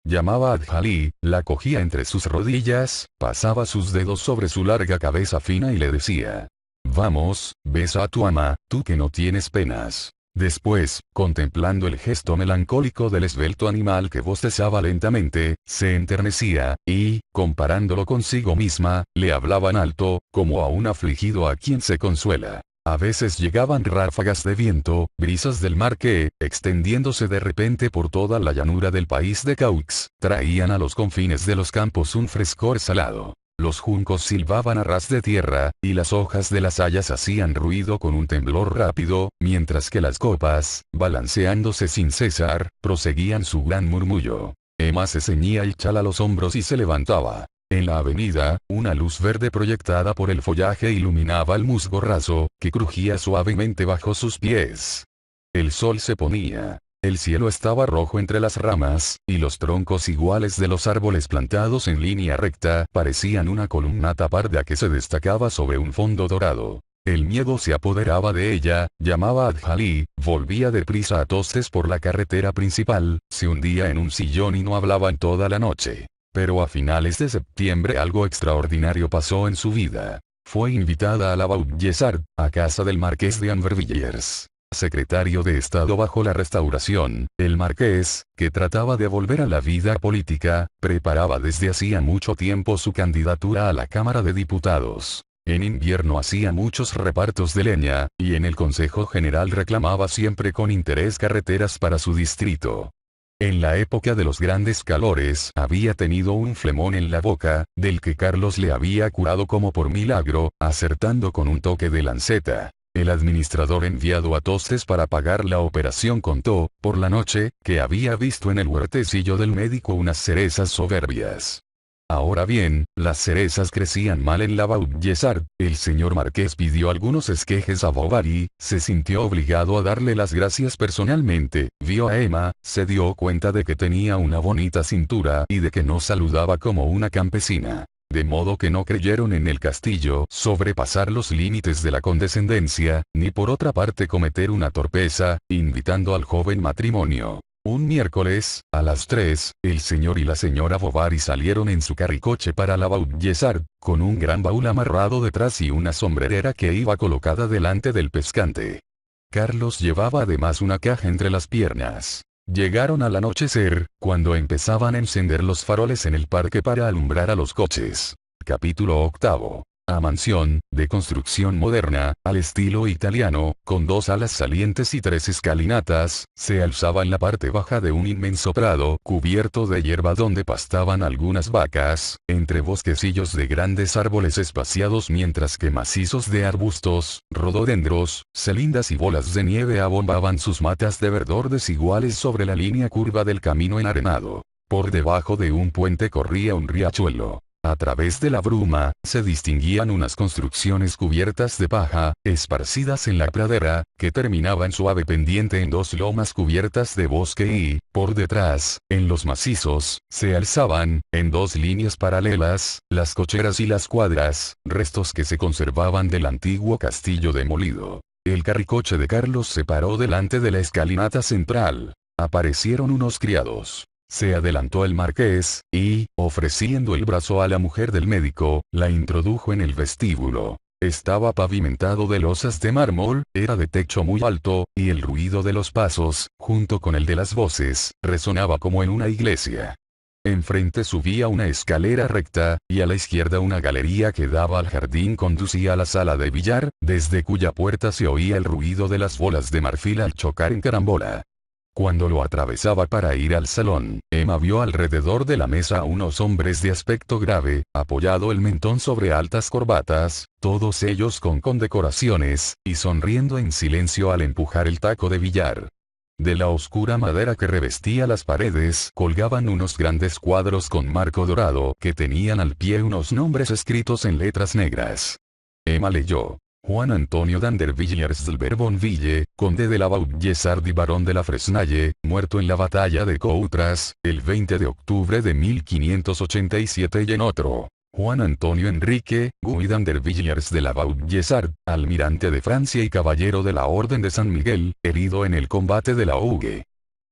llamaba a Djali, la cogía entre sus rodillas, pasaba sus dedos sobre su larga cabeza fina y le decía: «Vamos, besa a tu ama, tú que no tienes penas». Después, contemplando el gesto melancólico del esbelto animal que bostezaba lentamente, se enternecía, y, comparándolo consigo misma, le hablaba en alto, como a un afligido a quien se consuela. A veces llegaban ráfagas de viento, brisas del mar que, extendiéndose de repente por toda la llanura del país de Caux, traían a los confines de los campos un frescor salado. Los juncos silbaban a ras de tierra, y las hojas de las hayas hacían ruido con un temblor rápido, mientras que las copas, balanceándose sin cesar, proseguían su gran murmullo. Emma se ceñía el chal a los hombros y se levantaba. En la avenida, una luz verde proyectada por el follaje iluminaba el musgo raso, que crujía suavemente bajo sus pies. El sol se ponía. El cielo estaba rojo entre las ramas, y los troncos iguales de los árboles plantados en línea recta parecían una columnata parda que se destacaba sobre un fondo dorado. El miedo se apoderaba de ella, llamaba a Djali, volvía deprisa a Tostes por la carretera principal, se hundía en un sillón y no hablaba en toda la noche. Pero a finales de septiembre algo extraordinario pasó en su vida. Fue invitada a la Vaubyessard, a casa del marqués de Anvervilliers. Secretario de Estado bajo la Restauración, el marqués, que trataba de volver a la vida política, preparaba desde hacía mucho tiempo su candidatura a la Cámara de Diputados. En invierno hacía muchos repartos de leña, y en el Consejo General reclamaba siempre con interés carreteras para su distrito. En la época de los grandes calores había tenido un flemón en la boca, del que Carlos le había curado como por milagro, acertando con un toque de lanceta. El administrador enviado a Tostes para pagar la operación contó, por la noche, que había visto en el huertecillo del médico unas cerezas soberbias. Ahora bien, las cerezas crecían mal en la Vaubyessard, el señor marqués pidió algunos esquejes a Bovary, se sintió obligado a darle las gracias personalmente, vio a Emma, se dio cuenta de que tenía una bonita cintura y de que no saludaba como una campesina. De modo que no creyeron en el castillo sobrepasar los límites de la condescendencia, ni por otra parte cometer una torpeza, invitando al joven matrimonio. Un miércoles, a las 3, el señor y la señora Bovary salieron en su carricoche para la Vaubyessard, con un gran baúl amarrado detrás y una sombrerera que iba colocada delante del pescante. Carlos llevaba además una caja entre las piernas. Llegaron al anochecer, cuando empezaban a encender los faroles en el parque para alumbrar a los coches. Capítulo octavo. A mansión, de construcción moderna, al estilo italiano, con 2 alas salientes y 3 escalinatas, se alzaba en la parte baja de un inmenso prado cubierto de hierba donde pastaban algunas vacas, entre bosquecillos de grandes árboles espaciados mientras que macizos de arbustos, rododendros, celindas y bolas de nieve abombaban sus matas de verdor desiguales sobre la línea curva del camino enarenado. Por debajo de un puente corría un riachuelo. A través de la bruma, se distinguían unas construcciones cubiertas de paja, esparcidas en la pradera, que terminaba en suave pendiente en 2 lomas cubiertas de bosque y, por detrás, en los macizos, se alzaban, en 2 líneas paralelas, las cocheras y las cuadras, restos que se conservaban del antiguo castillo demolido. El carricoche de Carlos se paró delante de la escalinata central. Aparecieron unos criados. Se adelantó el marqués, y, ofreciendo el brazo a la mujer del médico, la introdujo en el vestíbulo. Estaba pavimentado de losas de mármol, era de techo muy alto, y el ruido de los pasos, junto con el de las voces, resonaba como en una iglesia. Enfrente subía una escalera recta, y a la izquierda una galería que daba al jardín conducía a la sala de billar, desde cuya puerta se oía el ruido de las bolas de marfil al chocar en carambola. Cuando lo atravesaba para ir al salón, Emma vio alrededor de la mesa a unos hombres de aspecto grave, apoyado el mentón sobre altas corbatas, todos ellos con condecoraciones, y sonriendo en silencio al empujar el taco de billar. De la oscura madera que revestía las paredes colgaban unos grandes cuadros con marco dorado que tenían al pie unos nombres escritos en letras negras. Emma leyó: Juan Antonio d'Andervilliers del Bonville, conde de la Vaubyessard y barón de la Fresnaye, muerto en la batalla de Coutras, el 20 de octubre de 1587 y en otro. Juan Antonio Enrique Guy d'Andervilliers de la Vaubyessard, almirante de Francia y caballero de la Orden de San Miguel, herido en el combate de la Hougue.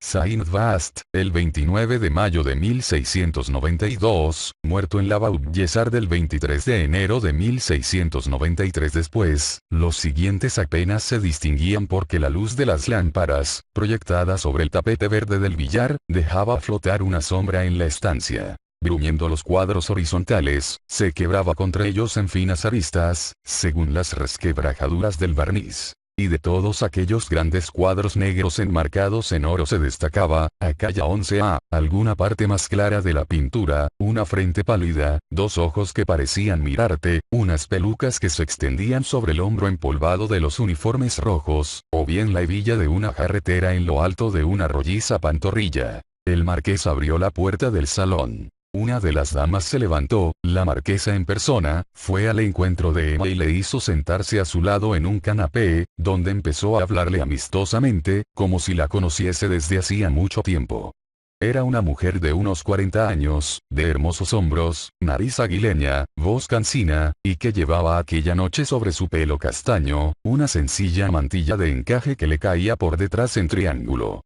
Saint Vast, el 29 de mayo de 1692, muerto en la Baubyessard del 23 de enero de 1693. Después, los siguientes apenas se distinguían porque la luz de las lámparas, proyectada sobre el tapete verde del billar, dejaba flotar una sombra en la estancia. Bruñendo los cuadros horizontales, se quebraba contra ellos en finas aristas, según las resquebrajaduras del barniz. Y de todos aquellos grandes cuadros negros enmarcados en oro se destacaba, aquella 11A, alguna parte más clara de la pintura, una frente pálida, dos ojos que parecían mirarte, unas pelucas que se extendían sobre el hombro empolvado de los uniformes rojos, o bien la hebilla de una jarretera en lo alto de una rolliza pantorrilla. El marqués abrió la puerta del salón. Una de las damas se levantó, la marquesa en persona, fue al encuentro de Emma y le hizo sentarse a su lado en un canapé, donde empezó a hablarle amistosamente, como si la conociese desde hacía mucho tiempo. Era una mujer de unos 40 años, de hermosos hombros, nariz aguileña, voz cansina, y que llevaba aquella noche sobre su pelo castaño, una sencilla mantilla de encaje que le caía por detrás en triángulo.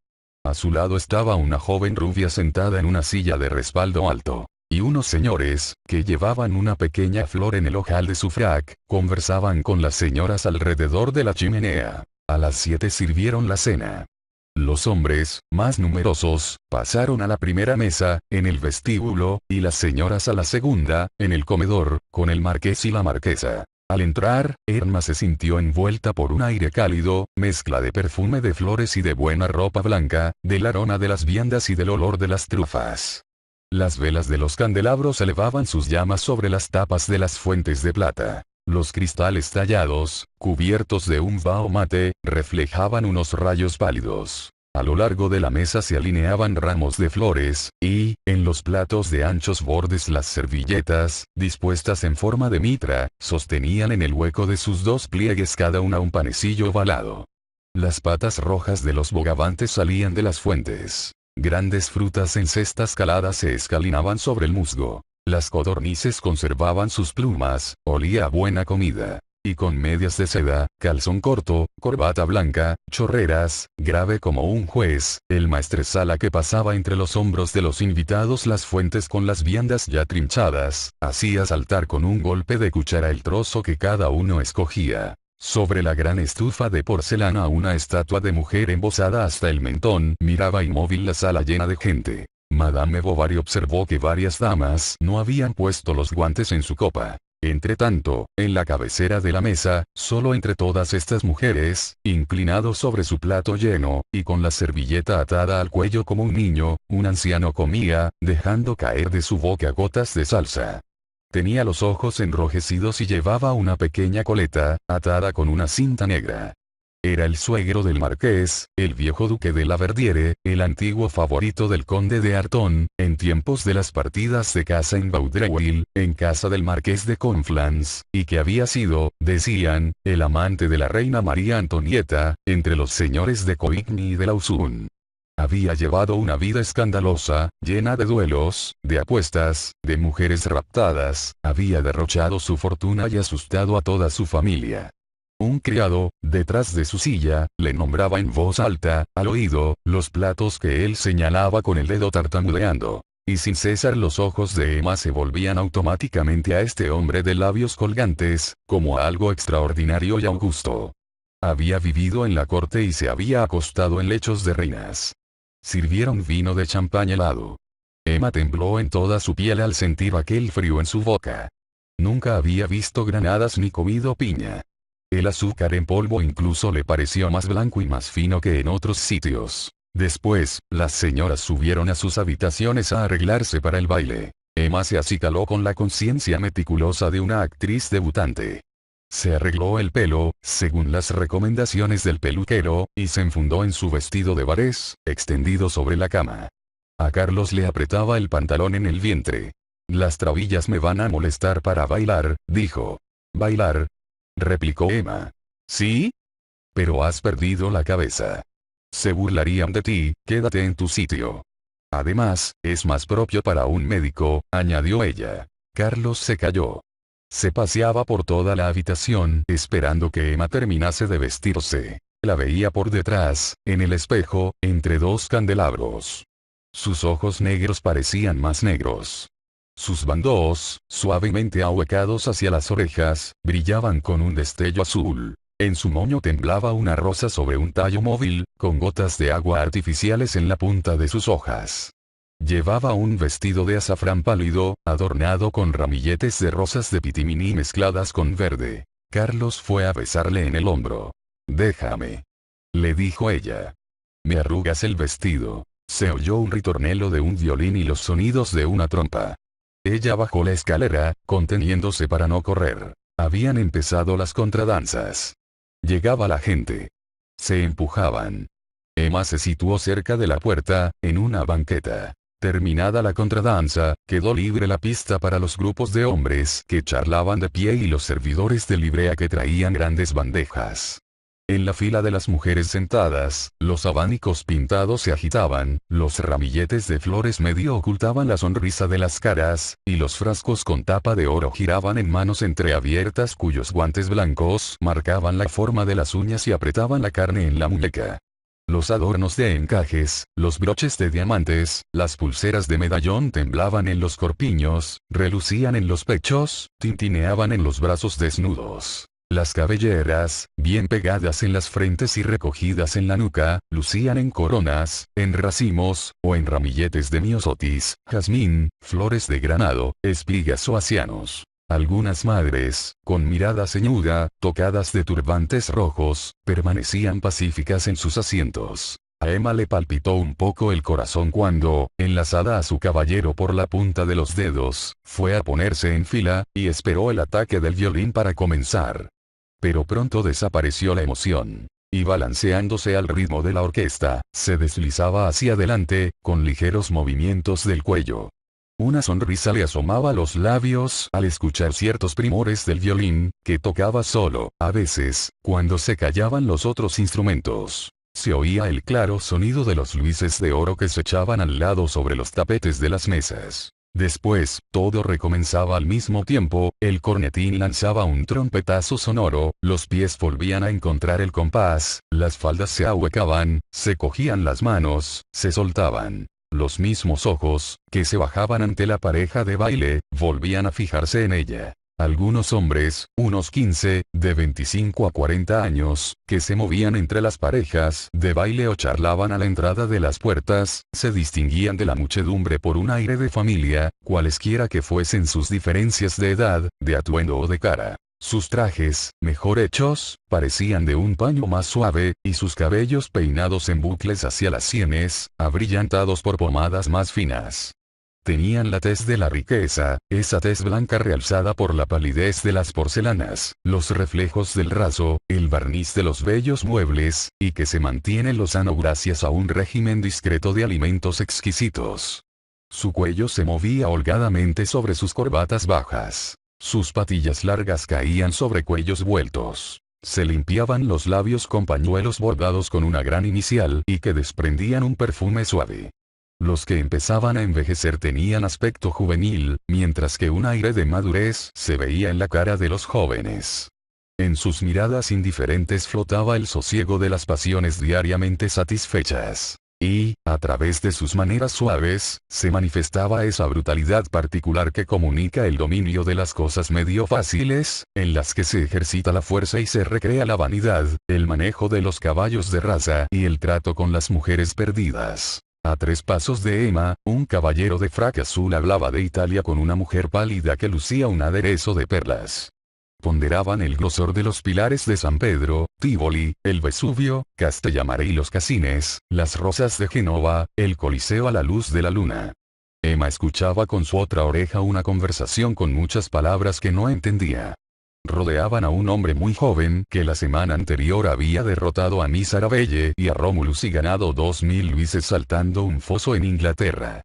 A su lado estaba una joven rubia sentada en una silla de respaldo alto. Y unos señores, que llevaban una pequeña flor en el ojal de su frac, conversaban con las señoras alrededor de la chimenea. A las 7 sirvieron la cena. Los hombres, más numerosos, pasaron a la primera mesa, en el vestíbulo, y las señoras a la segunda, en el comedor, con el marqués y la marquesa. Al entrar, Emma se sintió envuelta por un aire cálido, mezcla de perfume de flores y de buena ropa blanca, del aroma de las viandas y del olor de las trufas. Las velas de los candelabros elevaban sus llamas sobre las tapas de las fuentes de plata. Los cristales tallados, cubiertos de un vaho mate, reflejaban unos rayos pálidos. A lo largo de la mesa se alineaban ramos de flores, y, en los platos de anchos bordes las servilletas, dispuestas en forma de mitra, sostenían en el hueco de sus dos pliegues cada una un panecillo ovalado. Las patas rojas de los bogavantes salían de las fuentes. Grandes frutas en cestas caladas se escalinaban sobre el musgo. Las codornices conservaban sus plumas, olía a buena comida. Y con medias de seda, calzón corto, corbata blanca, chorreras, grave como un juez, el maestresala que pasaba entre los hombros de los invitados las fuentes con las viandas ya trinchadas, hacía saltar con un golpe de cuchara el trozo que cada uno escogía. Sobre la gran estufa de porcelana una estatua de mujer embosada hasta el mentón miraba inmóvil la sala llena de gente. Madame Bovary observó que varias damas no habían puesto los guantes en su copa. Entretanto, en la cabecera de la mesa, solo entre todas estas mujeres, inclinado sobre su plato lleno, y con la servilleta atada al cuello como un niño, un anciano comía, dejando caer de su boca gotas de salsa. Tenía los ojos enrojecidos y llevaba una pequeña coleta, atada con una cinta negra. Era el suegro del marqués, el viejo duque de la Verdiere, el antiguo favorito del conde de Artois, en tiempos de las partidas de caza en Vaudreuil, en casa del marqués de Conflans, y que había sido, decían, el amante de la reina María Antonieta, entre los señores de Coligny y de Lauzun. Había llevado una vida escandalosa, llena de duelos, de apuestas, de mujeres raptadas, había derrochado su fortuna y asustado a toda su familia. Un criado, detrás de su silla, le nombraba en voz alta, al oído, los platos que él señalaba con el dedo tartamudeando. Y sin cesar los ojos de Emma se volvían automáticamente a este hombre de labios colgantes, como a algo extraordinario y augusto. Había vivido en la corte y se había acostado en lechos de reinas. Sirvieron vino de champaña helado. Emma tembló en toda su piel al sentir aquel frío en su boca. Nunca había visto granadas ni comido piña. El azúcar en polvo incluso le pareció más blanco y más fino que en otros sitios. Después, las señoras subieron a sus habitaciones a arreglarse para el baile. Emma se acicaló con la conciencia meticulosa de una actriz debutante. Se arregló el pelo, según las recomendaciones del peluquero, y se enfundó en su vestido de barés, extendido sobre la cama. A Carlos le apretaba el pantalón en el vientre. Las trabillas me van a molestar para bailar, dijo. ¿Bailar?, replicó Emma. ¿Sí? Pero has perdido la cabeza. Se burlarían de ti, quédate en tu sitio. Además, es más propio para un médico, añadió ella. Carlos se calló. Se paseaba por toda la habitación esperando que Emma terminase de vestirse. La veía por detrás, en el espejo, entre dos candelabros. Sus ojos negros parecían más negros. Sus bandos, suavemente ahuecados hacia las orejas, brillaban con un destello azul. En su moño temblaba una rosa sobre un tallo móvil, con gotas de agua artificiales en la punta de sus hojas. Llevaba un vestido de azafrán pálido, adornado con ramilletes de rosas de pitiminí mezcladas con verde. Carlos fue a besarle en el hombro. «Déjame», le dijo ella. «Me arrugas el vestido». Se oyó un ritornelo de un violín y los sonidos de una trompa. Ella bajó la escalera, conteniéndose para no correr. Habían empezado las contradanzas. Llegaba la gente. Se empujaban. Emma se situó cerca de la puerta, en una banqueta. Terminada la contradanza, quedó libre la pista para los grupos de hombres que charlaban de pie y los servidores de librea que traían grandes bandejas. En la fila de las mujeres sentadas, los abanicos pintados se agitaban, los ramilletes de flores medio ocultaban la sonrisa de las caras, y los frascos con tapa de oro giraban en manos entreabiertas cuyos guantes blancos marcaban la forma de las uñas y apretaban la carne en la muñeca. Los adornos de encajes, los broches de diamantes, las pulseras de medallón temblaban en los corpiños, relucían en los pechos, tintineaban en los brazos desnudos. Las cabelleras, bien pegadas en las frentes y recogidas en la nuca, lucían en coronas, en racimos, o en ramilletes de miosotis, jazmín, flores de granado, espigas o asianos. Algunas madres, con mirada ceñuda, tocadas de turbantes rojos, permanecían pacíficas en sus asientos. A Emma le palpitó un poco el corazón cuando, enlazada a su caballero por la punta de los dedos, fue a ponerse en fila, y esperó el ataque del violín para comenzar. Pero pronto desapareció la emoción. Y balanceándose al ritmo de la orquesta, se deslizaba hacia adelante, con ligeros movimientos del cuello. Una sonrisa le asomaba a los labios al escuchar ciertos primores del violín, que tocaba solo, a veces, cuando se callaban los otros instrumentos. Se oía el claro sonido de los luises de oro que se echaban al lado sobre los tapetes de las mesas. Después, todo recomenzaba al mismo tiempo, el cornetín lanzaba un trompetazo sonoro, los pies volvían a encontrar el compás, las faldas se ahuecaban, se cogían las manos, se soltaban. Los mismos ojos, que se bajaban ante la pareja de baile, volvían a fijarse en ella. Algunos hombres, unos 15, de 25 a 40 años, que se movían entre las parejas de baile o charlaban a la entrada de las puertas, se distinguían de la muchedumbre por un aire de familia, cualesquiera que fuesen sus diferencias de edad, de atuendo o de cara. Sus trajes, mejor hechos, parecían de un paño más suave, y sus cabellos peinados en bucles hacia las sienes, abrillantados por pomadas más finas. Tenían la tez de la riqueza, esa tez blanca realzada por la palidez de las porcelanas, los reflejos del raso, el barniz de los bellos muebles, y que se mantiene lozano gracias a un régimen discreto de alimentos exquisitos. Su cuello se movía holgadamente sobre sus corbatas bajas. Sus patillas largas caían sobre cuellos vueltos. Se limpiaban los labios con pañuelos bordados con una gran inicial y que desprendían un perfume suave. Los que empezaban a envejecer tenían aspecto juvenil, mientras que un aire de madurez se veía en la cara de los jóvenes. En sus miradas indiferentes flotaba el sosiego de las pasiones diariamente satisfechas. Y, a través de sus maneras suaves, se manifestaba esa brutalidad particular que comunica el dominio de las cosas medio fáciles, en las que se ejercita la fuerza y se recrea la vanidad, el manejo de los caballos de raza y el trato con las mujeres perdidas. A 3 pasos de Emma, un caballero de frac azul hablaba de Italia con una mujer pálida que lucía un aderezo de perlas. Ponderaban el grosor de los pilares de San Pedro, Tívoli, el Vesubio, Castellamare y los Casines, las rosas de Génova, el Coliseo a la luz de la luna. Emma escuchaba con su otra oreja una conversación con muchas palabras que no entendía. Rodeaban a un hombre muy joven que la semana anterior había derrotado a Miss Arabelle y a Romulus y ganado 2000 luises saltando un foso en Inglaterra.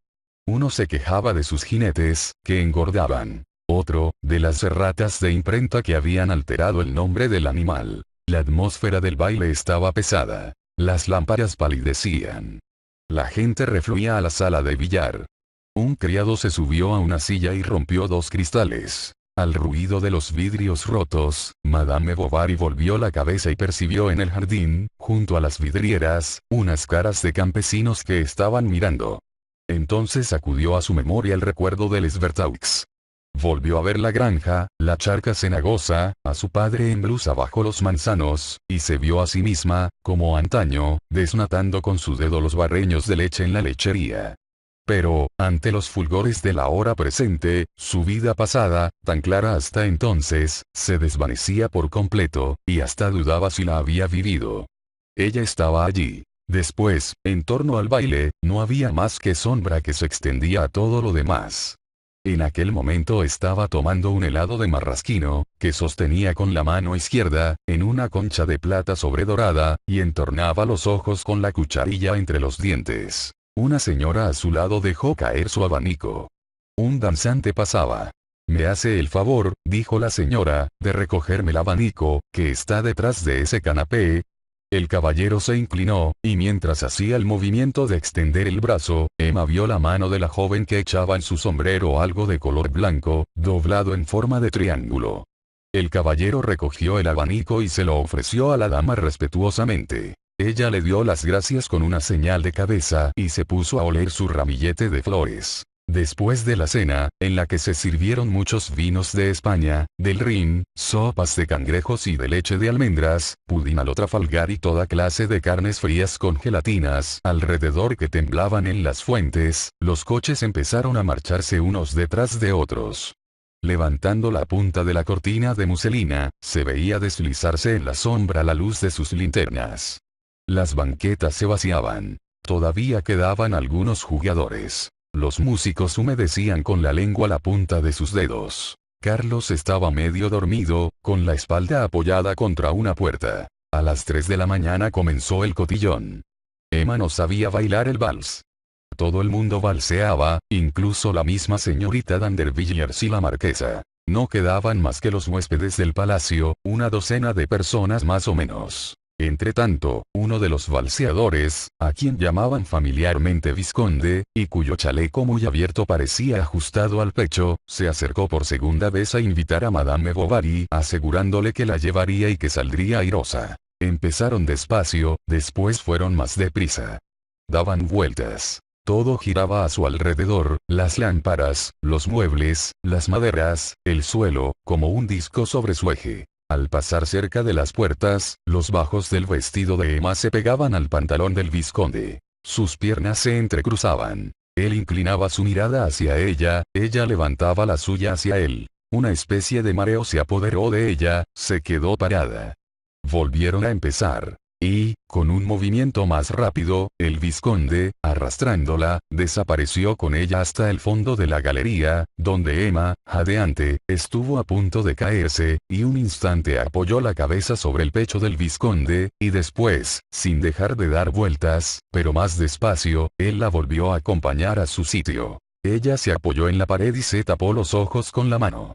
Uno se quejaba de sus jinetes, que engordaban. Otro, de las erratas de imprenta que habían alterado el nombre del animal. La atmósfera del baile estaba pesada. Las lámparas palidecían. La gente refluía a la sala de billar. Un criado se subió a una silla y rompió 2 cristales. Al ruido de los vidrios rotos, Madame Bovary volvió la cabeza y percibió en el jardín, junto a las vidrieras, unas caras de campesinos que estaban mirando. Entonces acudió a su memoria el recuerdo de Les Bertaux. Volvió a ver la granja, la charca cenagosa, a su padre en blusa bajo los manzanos, y se vio a sí misma, como antaño, desnatando con su dedo los barreños de leche en la lechería. Pero, ante los fulgores de la hora presente, su vida pasada, tan clara hasta entonces, se desvanecía por completo, y hasta dudaba si la había vivido. Ella estaba allí. Después, en torno al baile, no había más que sombra que se extendía a todo lo demás. En aquel momento estaba tomando un helado de marrasquino, que sostenía con la mano izquierda, en una concha de plata sobredorada, y entornaba los ojos con la cucharilla entre los dientes. Una señora a su lado dejó caer su abanico. Un danzante pasaba. «Me hace el favor», dijo la señora, «de recogerme el abanico, que está detrás de ese canapé». El caballero se inclinó, y mientras hacía el movimiento de extender el brazo, Emma vio la mano de la joven que echaba en su sombrero algo de color blanco, doblado en forma de triángulo. El caballero recogió el abanico y se lo ofreció a la dama respetuosamente. Ella le dio las gracias con una señal de cabeza y se puso a oler su ramillete de flores. Después de la cena, en la que se sirvieron muchos vinos de España, del Rin, sopas de cangrejos y de leche de almendras, pudín a lo trafalgar y toda clase de carnes frías con gelatinas alrededor que temblaban en las fuentes, los coches empezaron a marcharse unos detrás de otros. Levantando la punta de la cortina de muselina, se veía deslizarse en la sombra la luz de sus linternas. Las banquetas se vaciaban. Todavía quedaban algunos jugadores. Los músicos humedecían con la lengua la punta de sus dedos. Carlos estaba medio dormido, con la espalda apoyada contra una puerta. A las 3 de la mañana comenzó el cotillón. Emma no sabía bailar el vals. Todo el mundo valseaba, incluso la misma señorita d'Andervilliers y la marquesa. No quedaban más que los huéspedes del palacio, una docena de personas más o menos. Entretanto, uno de los valseadores, a quien llamaban familiarmente vizconde, y cuyo chaleco muy abierto parecía ajustado al pecho, se acercó por segunda vez a invitar a Madame Bovary, asegurándole que la llevaría y que saldría airosa. Empezaron despacio, después fueron más deprisa. Daban vueltas. Todo giraba a su alrededor, las lámparas, los muebles, las maderas, el suelo, como un disco sobre su eje. Al pasar cerca de las puertas, los bajos del vestido de Emma se pegaban al pantalón del vizconde. Sus piernas se entrecruzaban. Él inclinaba su mirada hacia ella levantaba la suya hacia él. Una especie de mareo se apoderó de ella, se quedó parada. Volvieron a empezar. Y, con un movimiento más rápido, el vizconde, arrastrándola, desapareció con ella hasta el fondo de la galería, donde Emma, jadeante, estuvo a punto de caerse, y un instante apoyó la cabeza sobre el pecho del vizconde, y después, sin dejar de dar vueltas, pero más despacio, él la volvió a acompañar a su sitio. Ella se apoyó en la pared y se tapó los ojos con la mano.